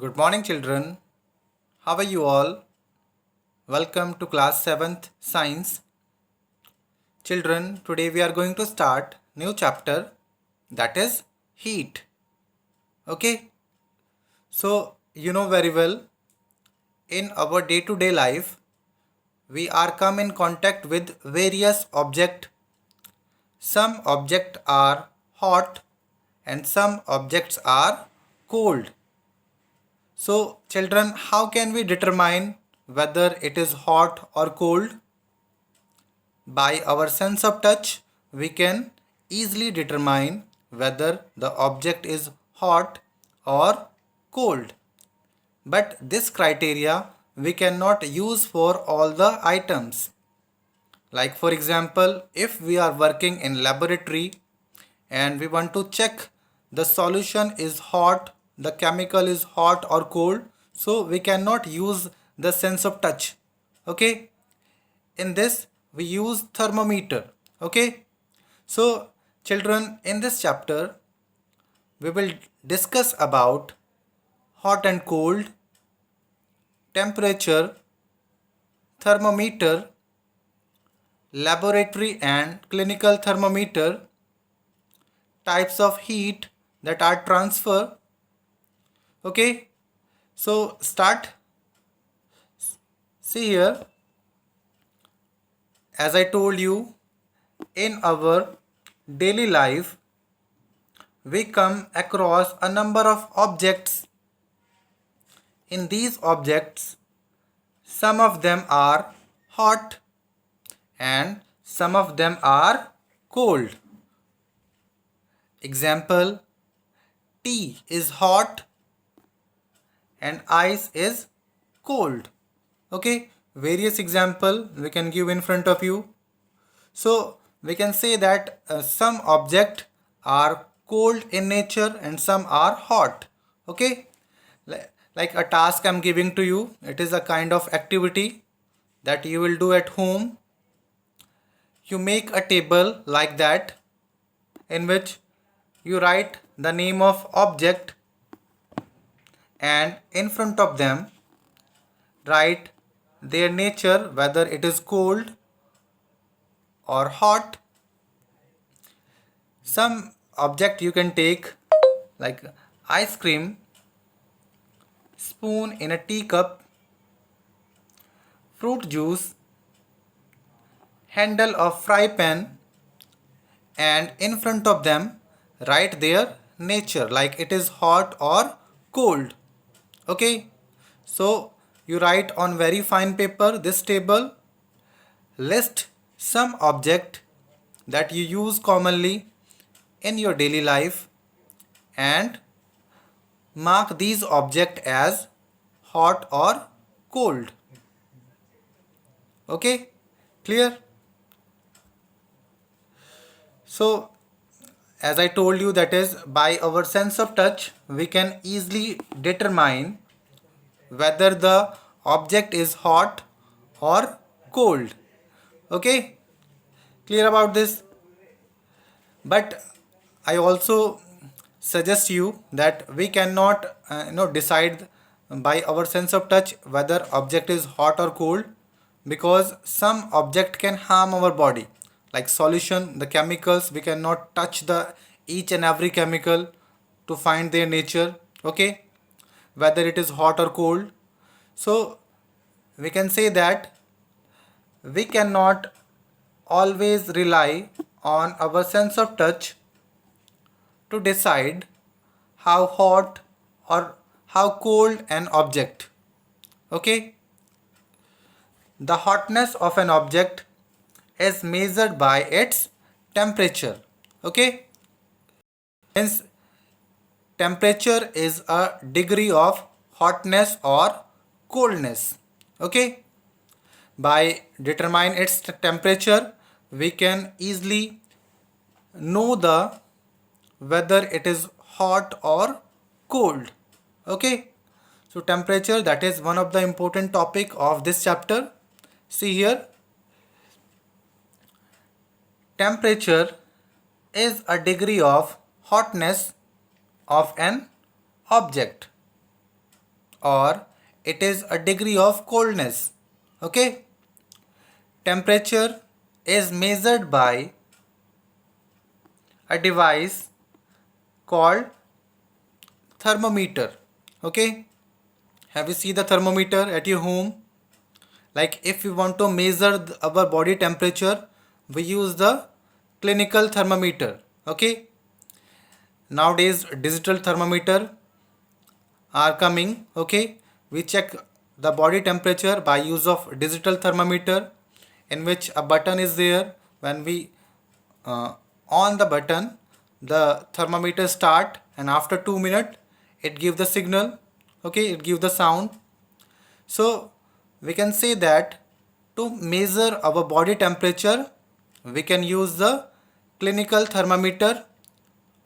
Good morning, children. How are you all? Welcome to class 7th Science. Children, today we are going to start new chapter, that is heat. Okay? So, you know very well, in our day-to-day life, we are come in contact with various objects. Some objects are hot and some objects are cold. So, children, how can we determine whether it is hot or cold? By our sense of touch, we can easily determine whether the object is hot or cold. But this criteria we cannot use for all the items. Like for example, if we are working in laboratory and we want to check the solution is hot, the chemical is hot or cold, so we cannot use the sense of touch. Okay? In this we use thermometer. Okay, so children, in this chapter we will discuss about hot and cold, temperature, thermometer, laboratory and clinical thermometer, types of heat that are transfer. Okay, so start. See here, as I told you, in our daily life we come across a number of objects. In these objects, some of them are hot and some of them are cold. Example, tea is hot and ice is cold. Okay, various example we can give in front of you. So we can say that some objects are cold in nature and some are hot. Okay, like a task I'm giving to you, it is a kind of activity that you will do at home. You make a table like that in which you write the name of object and in front of them write their nature, whether it is cold or hot. Some object you can take like ice cream, spoon in a teacup, fruit juice, handle of fry pan, and in front of them write their nature like it is hot or cold. Okay, so you write on very fine paper this table, list some object that you use commonly in your daily life and mark these object as hot or cold. Okay, clear? So as I told you, that is by our sense of touch we can easily determine whether the object is hot or cold. Okay, clear about this? But I also suggest you that we cannot decide by our sense of touch whether object is hot or cold, because some object can harm our body, like solution, the chemicals, we cannot touch the each and every chemical to find their nature. Okay, whether it is hot or cold. So we can say that we cannot always rely on our sense of touch to decide how hot or how cold an object. Okay, the hotness of an object is measured by its temperature. Okay, hence temperature is a degree of hotness or coldness. Okay, by determine its temperature we can easily know the whether it is hot or cold. Okay, so temperature, that is one of the important topic of this chapter. See here, temperature is a degree of hotness of an object. or it is a degree of coldness. Okay. Temperature is measured by a device called thermometer. Okay. Have you seen the thermometer at your home? Like if we want to measure our body temperature, we use the clinical thermometer. Okay. Nowadays digital thermometer are coming. Okay. We check the body temperature by use of digital thermometer, in which a button is there. When we on the button, the thermometer start, and after 2 minutes it give the signal. Okay, it give the sound. So we can say that to measure our body temperature, we can use the clinical thermometer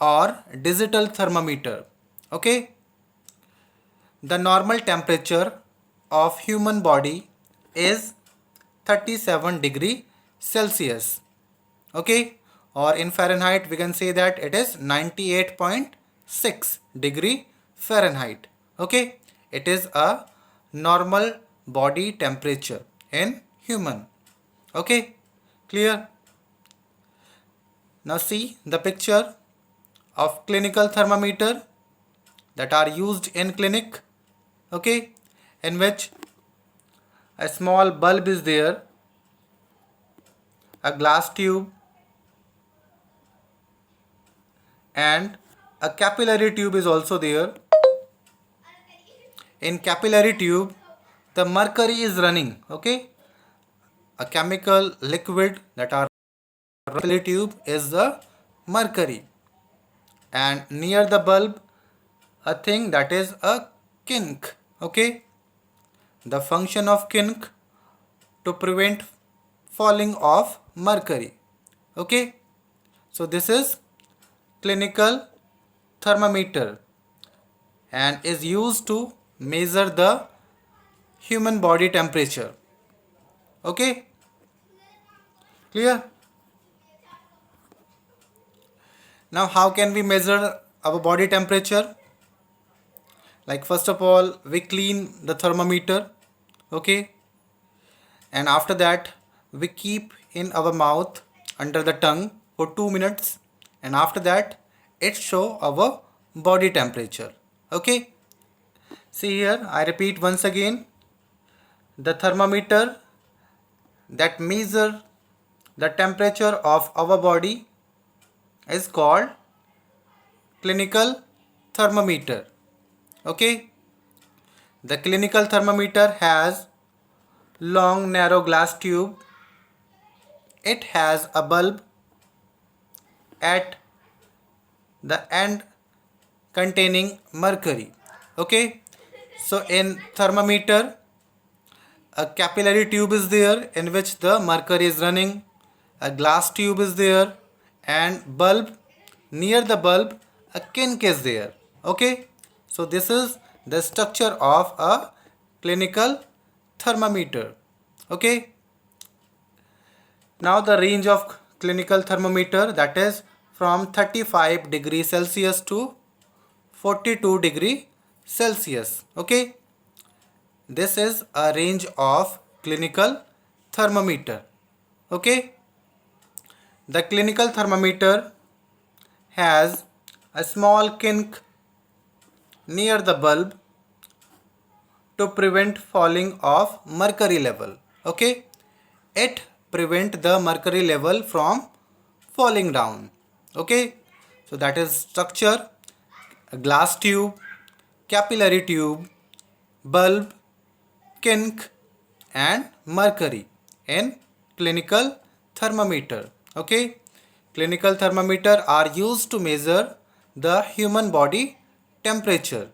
or digital thermometer. Okay. The normal temperature of human body is 37 degree Celsius. Okay. Or in Fahrenheit we can say that it is 98.6 degree Fahrenheit. Okay. It is a normal body temperature in human. Okay. Clear? Now see the picture of clinical thermometer that are used in clinic. Okay. In which a small bulb is there, a glass tube, and a capillary tube is also there. In capillary tube, the mercury is running. Okay. A chemical liquid that are capillary tube is the mercury, and near the bulb a thing that is a kink. Okay. The function of kink to prevent falling of mercury. Okay. So this is clinical thermometer and is used to measure the human body temperature. Okay. Clear? Now how can we measure our body temperature? Like first of all, we clean the thermometer. Okay. And after that we keep in our mouth under the tongue for 2 minutes, and after that it show our body temperature. Okay. See here, I repeat once again, the thermometer that measure the temperature of our body is called clinical thermometer. Okay. The clinical thermometer has long narrow glass tube. It has a bulb at the end containing mercury. Okay. So in thermometer, a capillary tube is there in which the mercury is running, a glass tube is there, and bulb, near the bulb a kink is there. Okay. So this is the structure of a clinical thermometer. Okay. Now the range of clinical thermometer, that is from 35 degree Celsius to 42 degree Celsius. Okay. This is a range of clinical thermometer. Okay. The clinical thermometer has a small kink near the bulb to prevent falling of mercury level. Okay. It prevent the mercury level from falling down. Okay. So that is structure: a glass tube, capillary tube, bulb, kink, and mercury in clinical thermometer. Okay. Clinical thermometer are used to measure the human body temperature.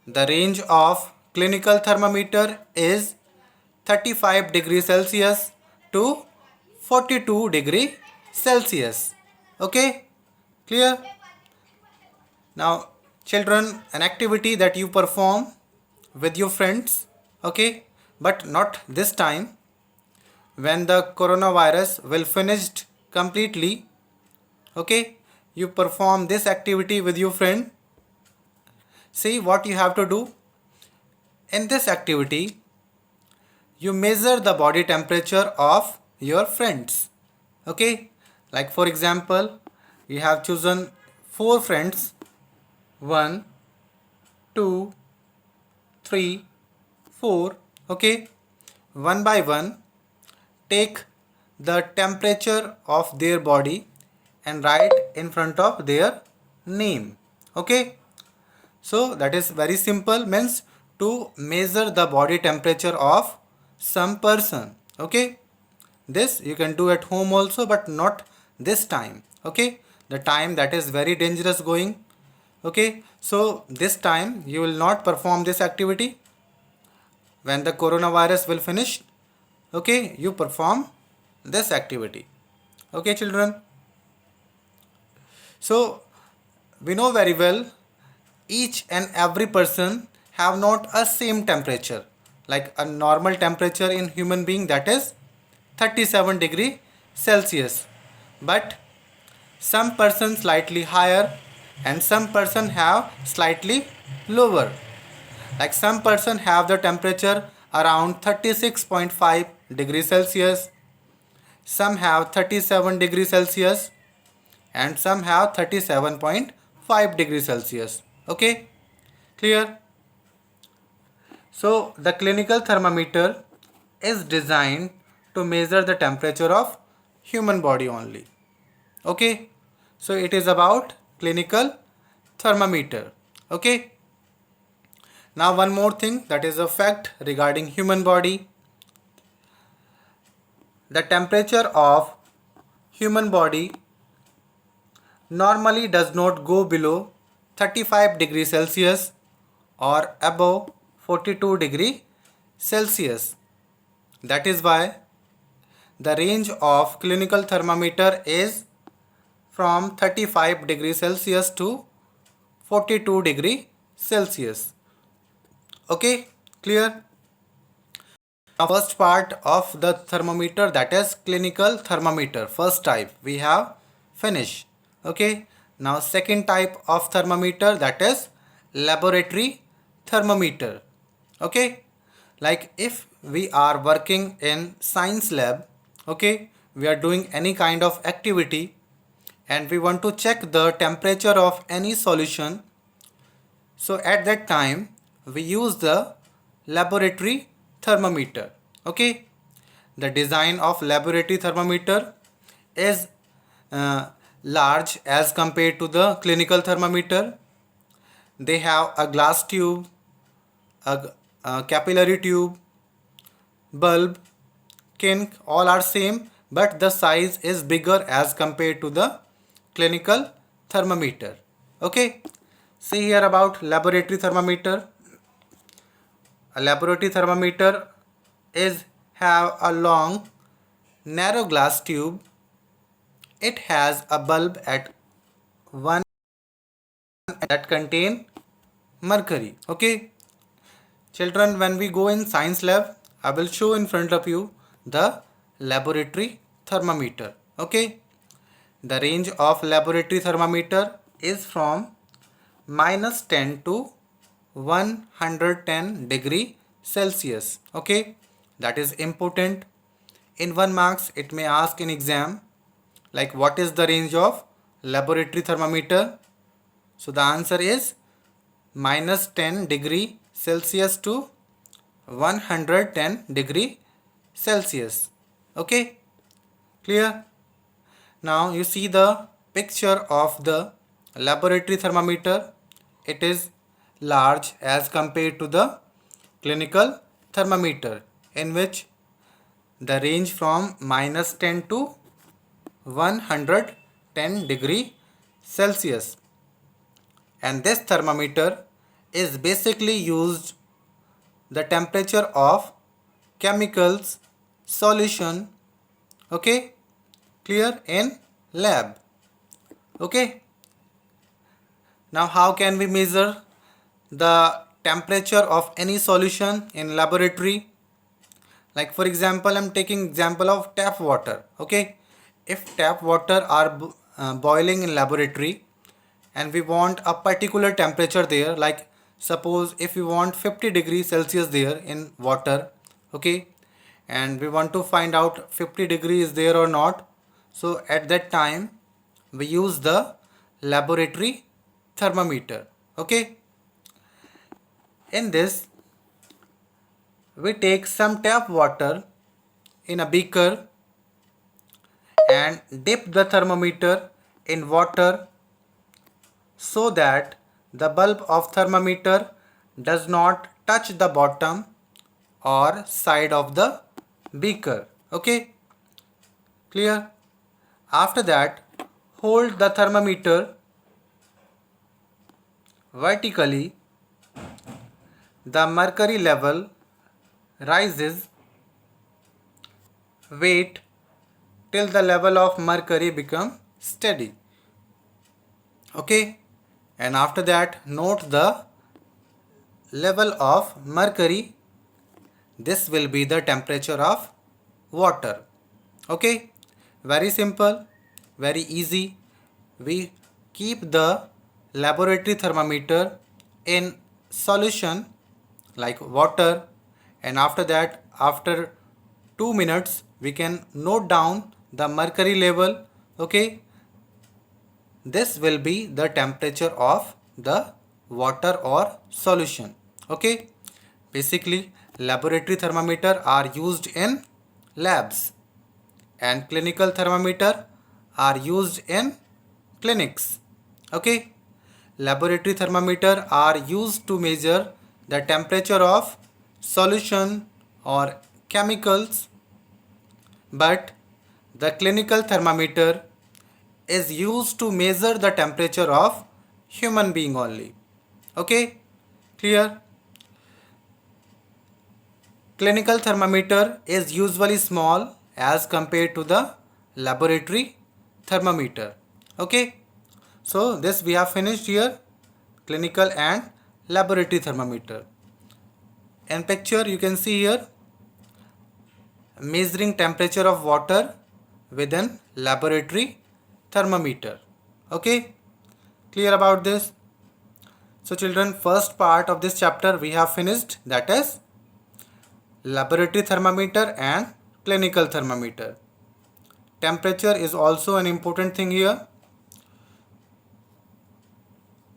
The range of clinical thermometer is 35 degree Celsius to 42 degree Celsius. Okay. Clear? Now children, an activity that you perform with your friends. Okay. But not this time. When the coronavirus will finished completely. Okay. You perform this activity with your friend. See what you have to do. In this activity, you measure the body temperature of your friends. Okay, like for example, you have chosen 4 friends, 1, 2, 3, 4. Okay, one by one, take the temperature of their body and write in front of their name. Okay, so that is very simple, means to measure the body temperature of some person. Okay, this you can do at home also, but not this time. Okay, the time that is very dangerous going. Okay, so this time you will not perform this activity. When the coronavirus will finish, okay, you perform this activity. Okay, children. So we know very well each and every person have not a same temperature. Like a normal temperature in human being, that is 37 degree Celsius, but some person slightly higher and some person have slightly lower. Like some person have the temperature around 36.5 degrees Celsius, some have 37 degrees Celsius, and some have 37.5 degrees Celsius. Okay, clear? So the clinical thermometer is designed to measure the temperature of human body only. Okay, so it is about clinical thermometer. Okay, now one more thing, that is a fact regarding human body. The temperature of human body normally does not go below 35 degrees Celsius or above 42 degree Celsius. That is why the range of clinical thermometer is from 35 degrees Celsius to 42 degree Celsius. Okay, clear? Now first part of the thermometer, that is clinical thermometer, first type we have finished. Okay, now second type of thermometer, that is laboratory thermometer. Okay, like if we are working in science lab, okay, we are doing any kind of activity and we want to check the temperature of any solution, so at that time we use the laboratory thermometer. Okay, the design of laboratory thermometer is large as compared to the clinical thermometer. They have a glass tube, a capillary tube, bulb, kink, all are same, but the size is bigger as compared to the clinical thermometer. Okay, see here about laboratory thermometer. A laboratory thermometer is have a long narrow glass tube. It has a bulb at one that contain mercury. Okay, children, when we go in science lab, I will show in front of you the laboratory thermometer. Okay, the range of laboratory thermometer is from -10 to 110 degree Celsius. Okay, that is important. In 1 marks it may ask in exam, like what is the range of laboratory thermometer. So the answer is -10 degree Celsius to 110 degree Celsius. Okay, clear? Now you see the picture of the laboratory thermometer. It is large as compared to the clinical thermometer, in which the range from -10 to 110 degree Celsius. And this thermometer is basically used the temperature of chemicals solution. Okay, clear, in lab. Okay, now how can we measure the temperature of any solution in laboratory? Like for example, I'm taking example of tap water. Okay, if tap water are boiling in laboratory and we want a particular temperature there, like Suppose if we want 50 degrees Celsius there in water, okay, and we want to find out 50 degrees is there or not. So at that time we use the laboratory thermometer. Okay, in this we take some tap water in a beaker and dip the thermometer in water so that the bulb of thermometer does not touch the bottom or side of the beaker. Okay, clear? After that, hold the thermometer vertically. The mercury level rises. Wait till the level of mercury become steady. Okay, and after that note the level of mercury. This will be the temperature of water. Okay, very simple, very easy. We keep the laboratory thermometer in solution like water, and after that, after 2 minutes we can note down the mercury level. Okay, this will be the temperature of the water or solution. Okay, basically laboratory thermometer are used in labs and clinical thermometer are used in clinics. Okay, laboratory thermometer are used to measure the temperature of solution or chemicals, but the clinical thermometer is used to measure the temperature of human being only. Okay, clear? Clinical thermometer is usually small as compared to the laboratory thermometer. Okay, so this we have finished here, clinical and laboratory thermometer. In picture you can see here measuring temperature of water within laboratory thermometer. Okay, clear about this? So children, first part of this chapter we have finished, that is laboratory thermometer and clinical thermometer. Temperature is also an important thing here.